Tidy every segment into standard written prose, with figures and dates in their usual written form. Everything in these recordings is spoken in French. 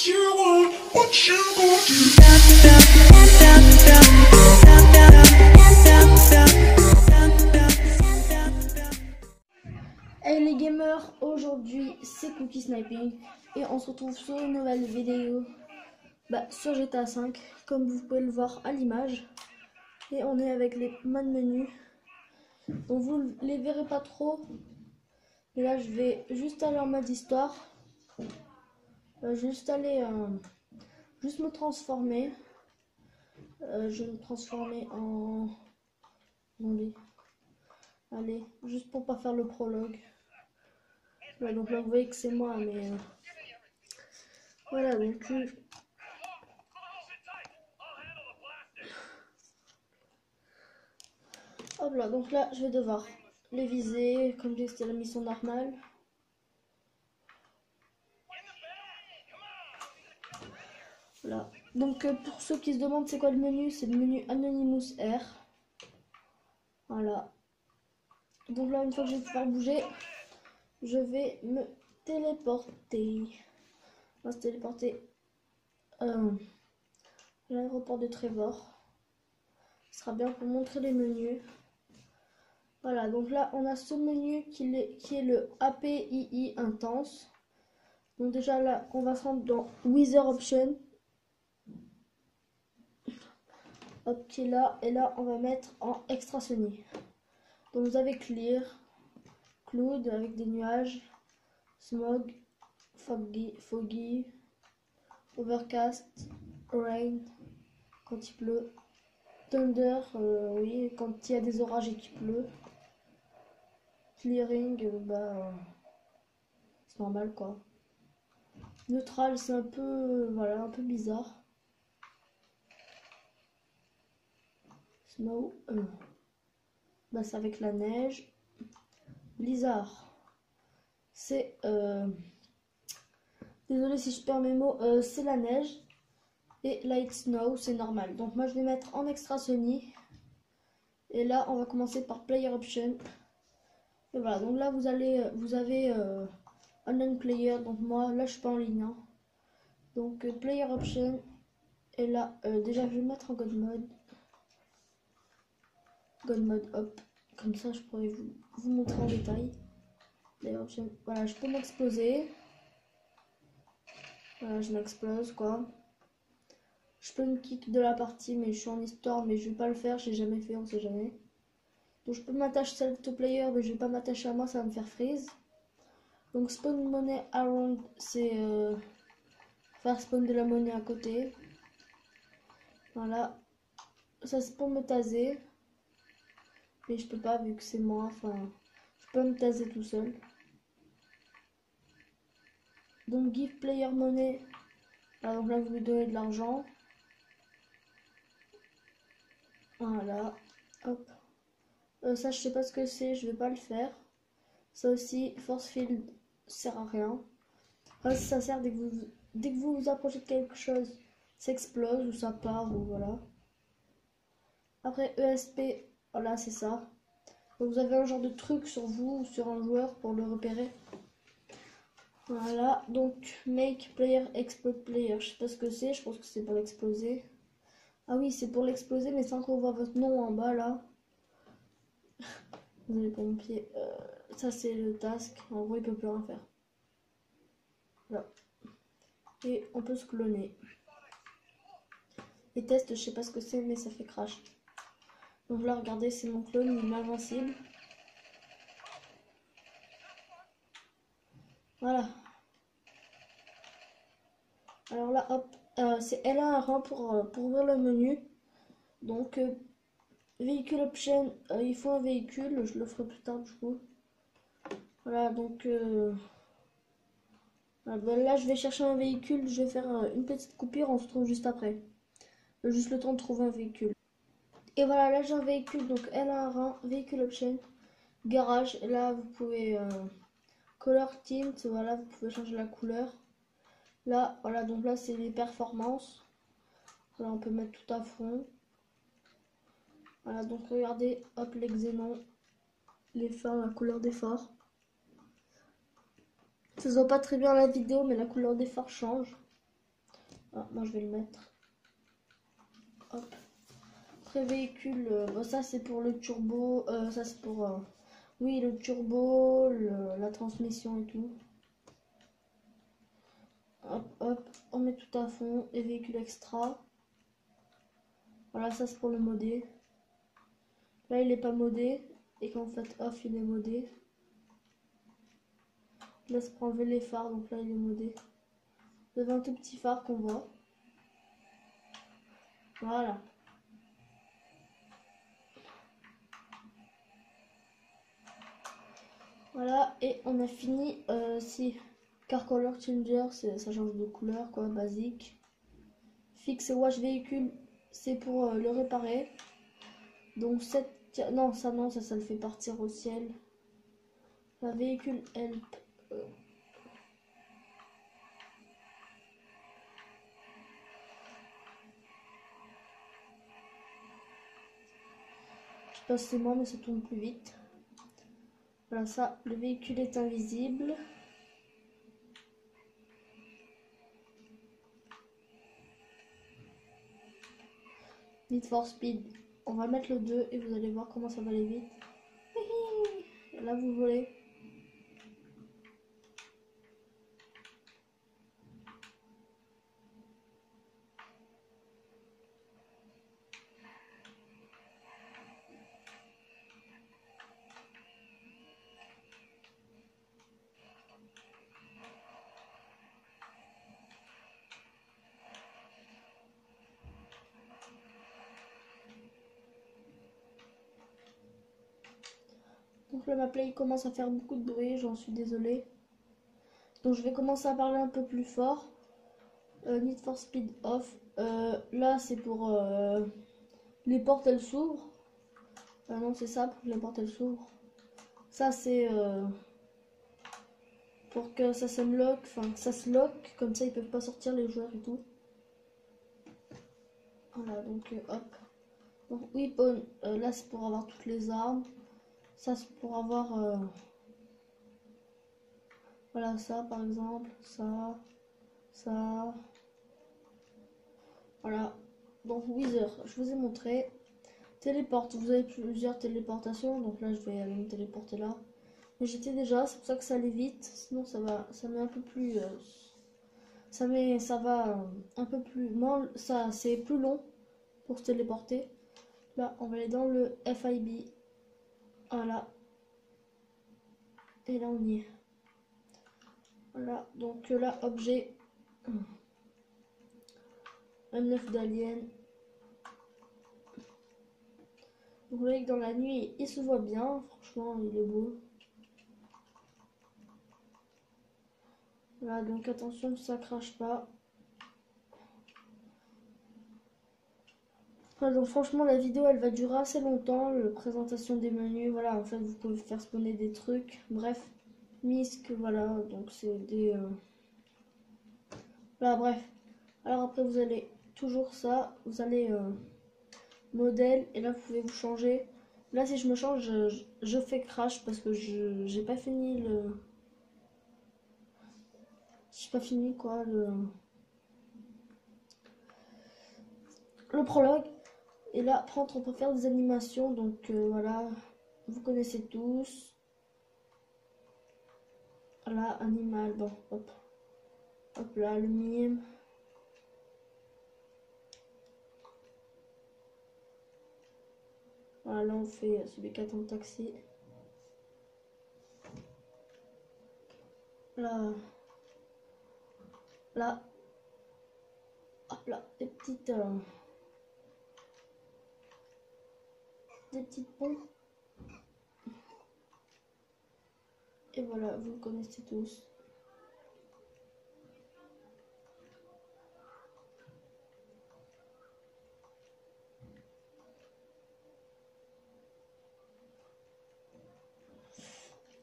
you want, what you gonna do? Hey les gamers, aujourd'hui c'est Cookie Sniping et on se retrouve sur une nouvelle vidéo sur GTA 5 comme vous pouvez le voir à l'image. Et on est avec les modes menus, donc vous les verrez pas trop. Et là je vais juste aller en mode histoire, juste me transformer. Je vais me transformer en... Allez, juste pour pas faire le prologue. Ouais, donc là vous voyez que c'est moi, mais voilà, donc hop là, donc là je vais devoir les viser comme si c'était la mission normale. Voilà, donc pour ceux qui se demandent c'est quoi le menu, c'est le menu Anonymous R. Voilà, donc là une fois que je vais pouvoir bouger, je vais me téléporter. On va se téléporter à l'aéroport de Trevor. Ce sera bien pour montrer les menus. Voilà, donc là on a ce menu qui est le APII intense. Donc déjà là on va se rendre dans Weather Option. Hop, qui est là, et là on va mettre en Extra Sunny. Donc vous avez Clear, Cloud avec des nuages, Smog, Foggy, Overcast, Rain quand il pleut, Thunder, oui, quand il y a des orages et qu'il pleut, Clearing, c'est normal quoi. Neutral, c'est un peu, voilà, un peu bizarre. Snow, c'est avec la neige. Blizzard, c'est, désolé si je perds mes mots, c'est la neige. Et Light Snow, c'est normal. Donc moi je vais mettre en Extra Sunny. Et là on va commencer par Player Option. Et voilà, donc là vous avez Online Player. Donc moi là je suis pas en ligne, hein. Donc Player Option. Et là déjà je vais mettre en God Mode. God Mode, hop. Comme ça je pourrais vous montrer en détail. Player Option, voilà, je peux m'exploser. Voilà, je m'explose quoi. Je peux me kick de la partie, mais je suis en histoire, mais je vais pas le faire, j'ai jamais fait, on sait jamais. Donc je peux m'attacher select to player, mais je vais pas m'attacher à moi, ça va me faire freeze. Donc spawn money around, c'est faire spawn de la monnaie à côté. Voilà, ça c'est pour me taser, mais je peux pas vu que c'est moi, enfin, je peux me taser tout seul. Donc give player money, alors là vous lui donnez de l'argent. Voilà, hop. Ça je sais pas ce que c'est, je vais pas le faire. Ça aussi, force field sert à rien. Enfin, ça sert dès que vous vous approchez de quelque chose, ça explose ou ça part ou voilà. Après ESP, voilà c'est ça. Donc, vous avez un genre de truc sur vous ou sur un joueur pour le repérer. Voilà, donc make player explode player. Je sais pas ce que c'est, je pense que c'est pour l'exploser. Ah oui, c'est pour l'exploser, mais sans qu'on voit votre nom en bas là. Vous avez pas mon pied. Ça c'est le task. En gros, il peut plus rien faire. Voilà. Et on peut se cloner. Les tests, je sais pas ce que c'est, mais ça fait crash. Donc là, regardez, c'est mon clone, il est invincible. Voilà. Alors là, hop, c'est L1 pour ouvrir le menu. Donc, véhicule option, il faut un véhicule, je le ferai plus tard du coup. Voilà, donc là, je vais chercher un véhicule, je vais faire une petite coupure, on se retrouve juste après. Juste le temps de trouver un véhicule. Et voilà, là j'ai un véhicule, donc L1, véhicule option, garage. Et là, vous pouvez color tint, voilà, vous pouvez changer la couleur. Là, voilà, donc là c'est les performances. Là, on peut mettre tout à fond. Voilà, donc regardez, hop, les xénons, les phares, la couleur des phares. Ça se voit pas très bien la vidéo, mais la couleur des phares change. Ah, moi je vais le mettre. Hop. Après véhicule, bon, ça c'est pour le turbo, ça c'est pour, oui, le turbo, la transmission et tout. Hop, hop, on met tout à fond. Et véhicule extra. Voilà, ça c'est pour le modé. Là il est pas modé. Et quand vous faites off, il est modé. Là c'est pour enlever les phares, donc là il est modé. Vous avez un tout petit phare qu'on voit. Voilà. Voilà, et on a fini. Si car color changer, ça change de couleur, quoi, basique. Fixe et wash véhicule, c'est pour le réparer. Donc non, ça non, ça le fait partir au ciel. La véhicule help. Je sais pas si c'est moi, mais ça tourne plus vite. Voilà, ça, le véhicule est invisible. Need for Speed. On va mettre le 2 et vous allez voir comment ça va aller vite. Et là, vous volez. Donc le map play commence à faire beaucoup de bruit, j'en suis désolée. Donc je vais commencer à parler un peu plus fort. Need for Speed off. Là c'est pour les portes elles s'ouvrent. Non c'est ça pour que les portes elles s'ouvrent. Ça c'est pour que ça s'unlock, enfin que ça se lock, comme ça ils peuvent pas sortir les joueurs et tout. Voilà donc hop. Donc weapon, là c'est pour avoir toutes les armes. Ça c'est pour avoir voilà ça par exemple, ça. Voilà. Donc Wither, je vous ai montré. Téléporte, vous avez plusieurs téléportations. Donc là je vais aller me téléporter là. Mais j'étais déjà, c'est pour ça que ça allait vite. Sinon ça met un peu plus. Ça va un peu plus. Moins, ça c'est plus long pour se téléporter. Là on va aller dans le FIB. Voilà. Et là on y est. Voilà, donc là objet. Un œuf d'alien. Vous voyez que dans la nuit, il se voit bien. Franchement, il est beau. Voilà, donc attention que ça crache pas. Voilà, donc franchement, la vidéo, elle va durer assez longtemps. La présentation des menus, voilà, en fait, vous pouvez faire spawner des trucs. Bref, Misk, voilà, donc c'est des... Voilà, bref. Alors après, vous allez toujours ça. Vous allez modèle, et là, vous pouvez vous changer. Là, si je me change, je fais crash parce que j'ai pas fini le... J'ai pas fini, quoi, le prologue. Et là, après, on peut faire des animations. Donc, voilà, vous connaissez tous. Voilà, animal, bon, hop. Hop là, le mime. Voilà, là, on fait celui qui attend le taxi. Là, là, hop là, des petites pompes. Et voilà, vous le connaissez tous.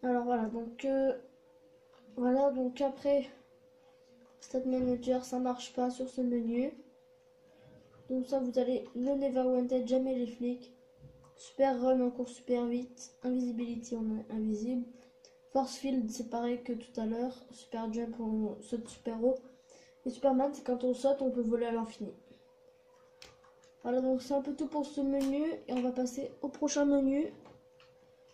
Alors voilà, donc après, Stat Manager, ça marche pas sur ce menu. Donc ça, vous allez le Never Wanted, jamais les flics. Super Run, on court super vite. Invisibility, on est invisible. Force Field, c'est pareil que tout à l'heure. Super Jump, on saute super haut. Et Superman, c'est quand on saute, on peut voler à l'infini. Voilà, donc c'est un peu tout pour ce menu. Et on va passer au prochain menu.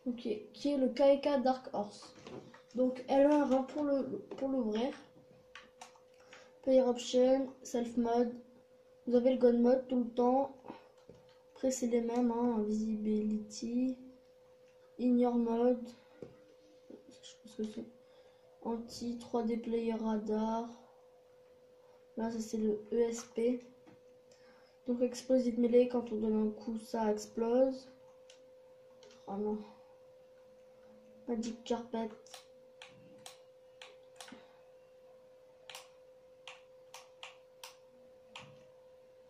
Donc, qui est le KK Dark Horse. Donc elle a un rein pour l'ouvrir. Player Option, Self Mode. Vous avez le Gun Mode tout le temps. Après c'est les mêmes, hein. Visibility. Ignore Mode. Je sais pas ce que c'est. Anti 3D Player Radar. Là ça c'est le ESP. Donc Explosive Melee, quand on donne un coup ça explose. Oh non. Magic Carpet.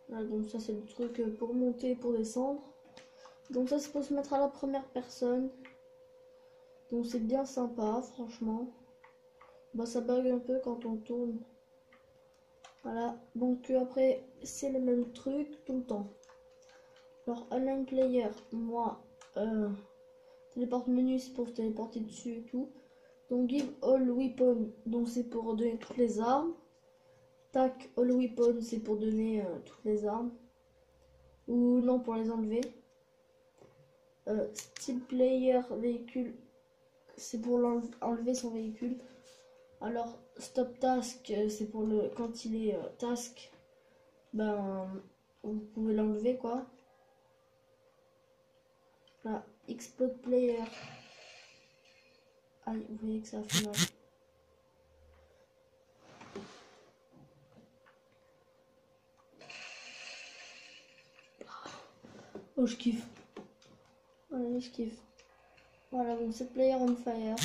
Voilà, donc ça c'est le truc pour monter et pour descendre. Donc ça c'est pour se mettre à la première personne. Donc c'est bien sympa franchement. Bah ça bug un peu quand on tourne. Voilà, donc après c'est le même truc tout le temps. Alors online player, moi téléporte menu c'est pour se téléporter dessus et tout. Donc give all weapon, donc c'est pour donner toutes les armes. Tac all weapon c'est pour donner toutes les armes. Ou non pour les enlever. Steel player véhicule, c'est pour enlever son véhicule. Alors stop task, c'est pour le quand il est task, ben vous pouvez l'enlever quoi. Là, explode player. Aïe, vous voyez que ça fait mal. Oh je kiffe. Ouais, je kiffe. Voilà, donc cette player on fire.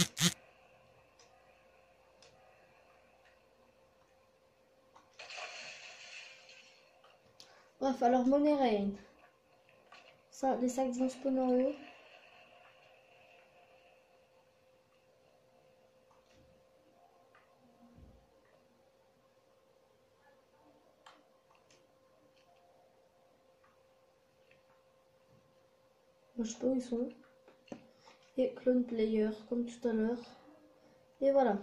Bref, alors Money Rain. Ça, les sacs vont spawn en haut. Moi, je sais pas où ils sont. Et clone player, comme tout à l'heure. Et voilà.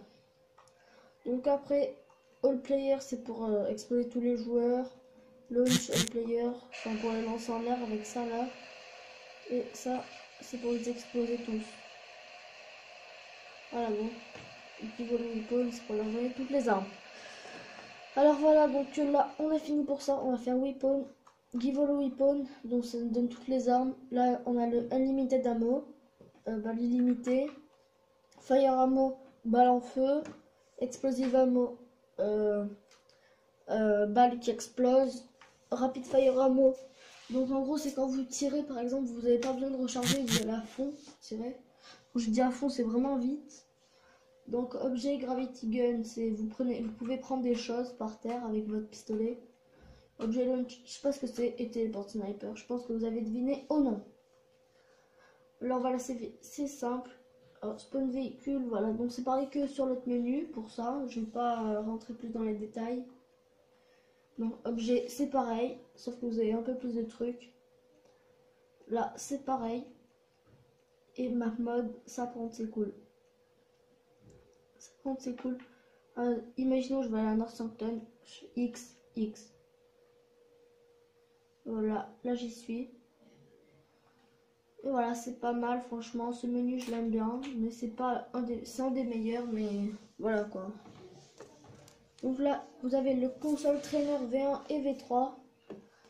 Donc après, all player, c'est pour exploser tous les joueurs. Launch all player, enfin pour les lancer en l'air avec ça là. Et ça, c'est pour les exploser tous. Voilà, bon. Give all weapon, c'est pour leur donner toutes les armes. Alors voilà, donc là, on a fini pour ça. On va faire weapon. Give all weapon, donc ça nous donne toutes les armes. Là, on a le unlimited ammo, balle illimitée. Fire ammo, balle en feu. Explosive ammo, balle qui explose. Rapid fire ammo. Donc en gros, c'est quand vous tirez, par exemple, vous n'avez pas besoin de recharger, vous allez à fond tirer. Quand je dis à fond, c'est vraiment vite. Donc objet gravity gun, c'est vous pouvez prendre des choses par terre avec votre pistolet. Objet launch, je sais pas ce que c'est, et téléport sniper. Je pense que vous avez deviné au nom. Alors voilà, c'est simple. Alors, spawn véhicule, voilà. Donc c'est pareil que sur l'autre menu. Pour ça, je ne vais pas rentrer plus dans les détails. Donc objet, c'est pareil, sauf que vous avez un peu plus de trucs. Là, c'est pareil. Et map mode, ça prend, c'est cool. Ça prend, c'est cool. Imaginons, je vais aller à Northampton. X. Voilà, là j'y suis. Et voilà, c'est pas mal, franchement. Ce menu, je l'aime bien. Mais c'est pas c'est un des meilleurs, mais voilà quoi. Donc là, vous avez le console trainer V1 et V3.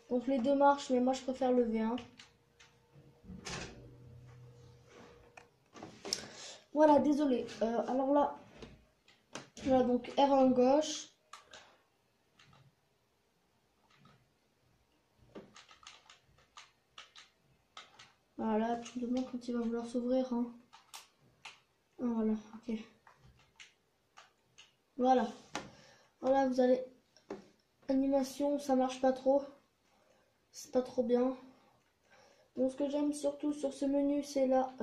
Donc les deux marchent, mais moi je préfère le V1. Voilà, désolé. Alors là, donc R1 gauche. Voilà, tu me demandes quand il va vouloir s'ouvrir. Hein. Voilà, ok. Voilà. Voilà, vous allez... Animation, ça marche pas trop. C'est pas trop bien. Donc ce que j'aime surtout sur ce menu, c'est là...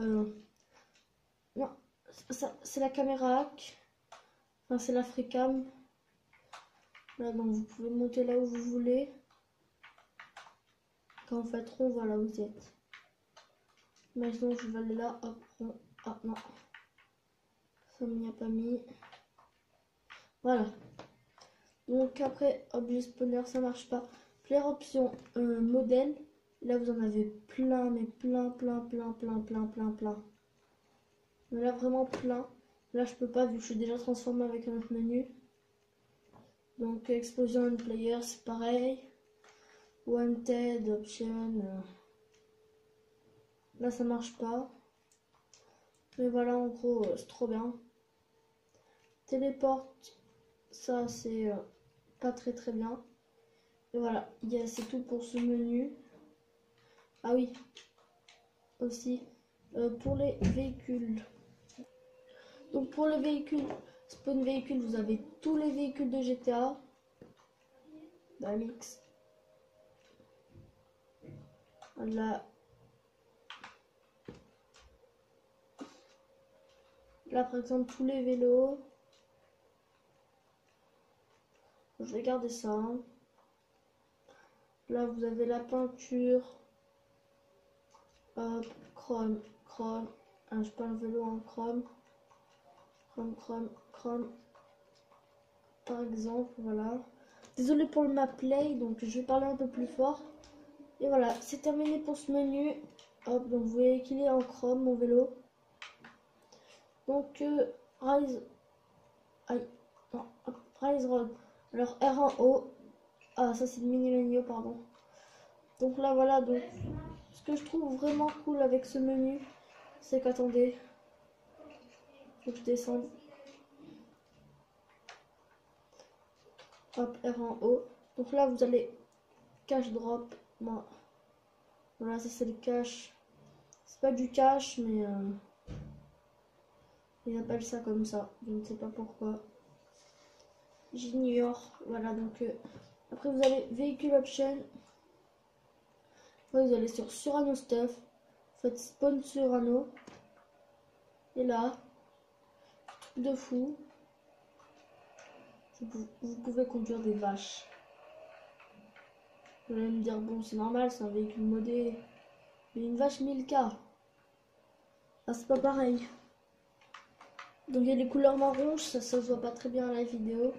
Non, c'est la caméra hack. Enfin, c'est la FreeCam. Là, donc vous pouvez monter là où vous voulez. Quand vous faites rond, voilà où vous êtes. Maintenant, je vais aller là, hop, rond. Ah non, ça m'y a pas mis. Voilà. Donc après, objet spawner, ça marche pas. Player option modèle. Là, vous en avez plein, mais plein. Mais là, vraiment plein. Là, je peux pas vu que je suis déjà transformé avec un autre menu. Donc, explosion and player, c'est pareil. Wanted, option. Là, ça marche pas. Mais voilà, en gros, c'est trop bien. Téléporte, ça, c'est pas très bien. Et voilà, c'est tout pour ce menu. Ah oui, aussi, pour les véhicules. Donc pour les véhicules, spawn véhicule, vous avez tous les véhicules de GTA. Mix. Là, par exemple, tous les vélos. Je vais garder ça. Hein. Là, vous avez la peinture. Hop, chrome. Ah, je peins le vélo en chrome. Chrome. Par exemple, voilà. Désolé pour le map play, donc je vais parler un peu plus fort. Et voilà, c'est terminé pour ce menu. Hop, donc vous voyez qu'il est en chrome, mon vélo. Donc, Rise... Aïe, non, hop, Rise Road. Alors, R en haut. Ah, ça c'est le mini menu, pardon. Donc là, voilà, donc... Ce que je trouve vraiment cool avec ce menu, c'est qu'attendez... Faut que je descende. Hop, R en haut. Donc là, vous allez cash drop. Moi. Voilà, ça c'est le cash. C'est pas du cash, mais ils appellent ça comme ça. Je ne sais pas pourquoi. J'ignore. Voilà, donc après vous avez véhicule option. Après, vous allez sur Surano Stuff. Vous faites spawn Surano. Et là, truc de fou. Vous pouvez conduire des vaches. Vous allez me dire, bon, c'est normal, c'est un véhicule modé. Mais une vache 1000K. Ah, c'est pas pareil. Donc il y a les couleurs marron, ça se voit pas très bien à la vidéo.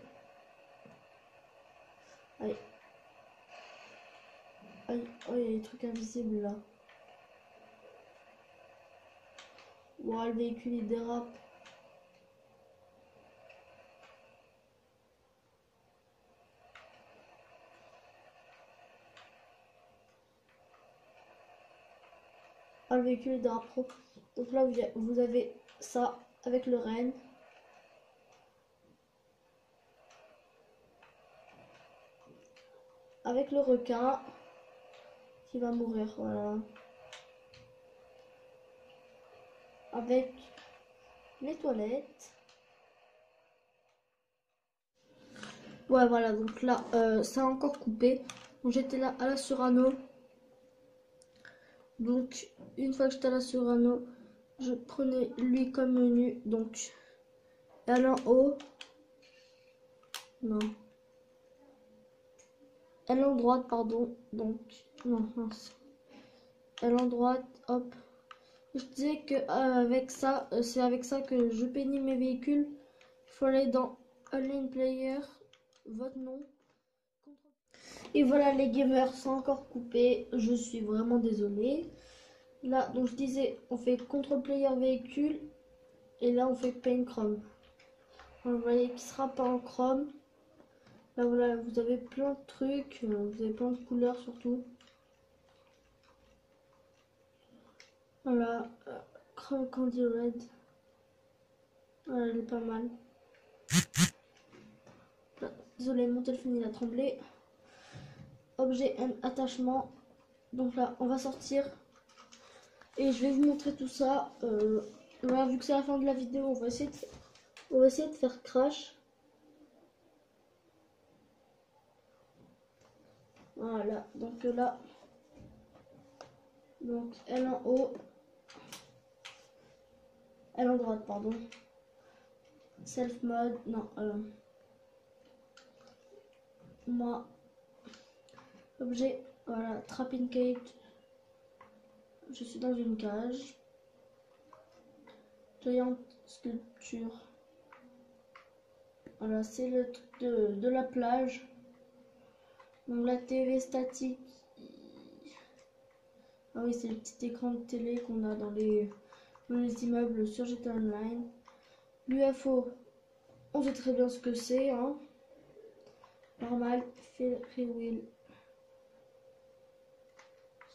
Aïe. Aïe. Oh, il y a des trucs invisibles là. Wow, le véhicule il dérape. Ah, le véhicule il dérape trop. Donc là vous avez ça avec le renne. Avec le requin qui va mourir, voilà. Avec les toilettes. Ouais, voilà, donc là, ça a encore coupé. Donc j'étais là à la Surano. Donc, une fois que j'étais à la Surano, je prenais lui comme menu. Donc, elle en haut. Non. Elle en droite, pardon. Donc, non, mince. Elle en droite, hop. Je disais que avec ça, c'est avec ça que je peigne mes véhicules. Il faut aller dans Online Player, votre nom. Et voilà, les gamers sont encore coupés. Je suis vraiment désolée. Là, donc je disais, on fait contrôle player véhicule. Et là, on fait paint chrome. Vous voyez qu'il sera pas en chrome. Là, voilà, vous avez plein de trucs. Vous avez plein de couleurs surtout. Voilà, Chrome Candy Red. Voilà, elle est pas mal. Désolé, mon téléphone il a tremblé. Objet and attachement. Donc là, on va sortir. Et je vais vous montrer tout ça. Voilà, vu que c'est la fin de la vidéo, on va essayer de faire crash. Voilà, donc là. Donc elle en haut. Elle en droite, pardon. Self mode, non. Moi. Objet, voilà, trapping cage. Je suis dans une cage. Giant sculpture. Voilà, c'est le truc de la plage. Donc la TV statique. Ah oui, c'est le petit écran de télé qu'on a dans les immeubles sur GTA Online. L'UFO, on sait très bien ce que c'est, hein. Normal, free will.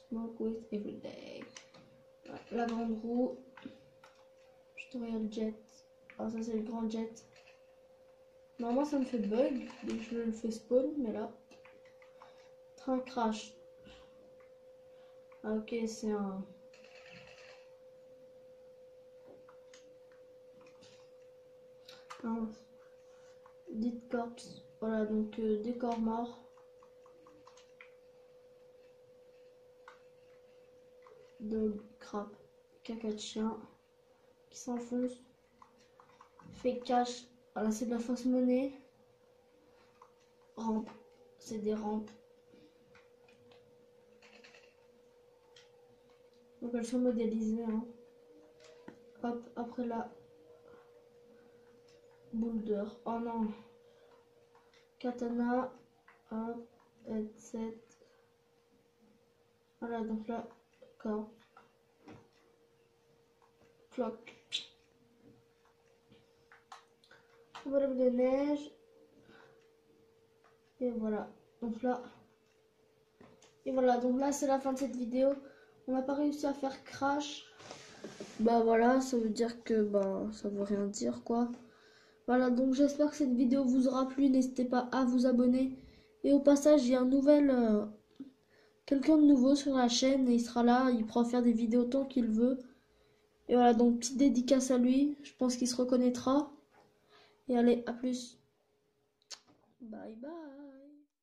Smoke with every day. Ouais, la grande roue. Tutorial jet. Ah, ça c'est le grand jet. Normalement ça me fait bug, donc je le fais spawn, mais là. Train crash. Ah ok, c'est un... Dead corpse. Voilà, donc des corps morts. Dog, crabe, caca de chien qui s'enfonce. Fake cash. Voilà, c'est de la fausse monnaie. Rampe, c'est des rampes. Donc elles sont modélisées, hein. Hop, après là, boulder. Oh non. Katana. Hop, headset. Voilà, donc là, corps. Clock. Enveloppe de neige. Et voilà. Donc là. Et voilà, donc là c'est la fin de cette vidéo. On n'a pas réussi à faire crash. Bah voilà, ça veut dire que bah ça veut rien dire quoi. Voilà, donc j'espère que cette vidéo vous aura plu. N'hésitez pas à vous abonner. Et au passage, il y a un nouvel quelqu'un de nouveau sur la chaîne et il sera là, il pourra faire des vidéos tant qu'il veut. Et voilà, donc petite dédicace à lui, je pense qu'il se reconnaîtra. Et allez, à plus. Bye bye.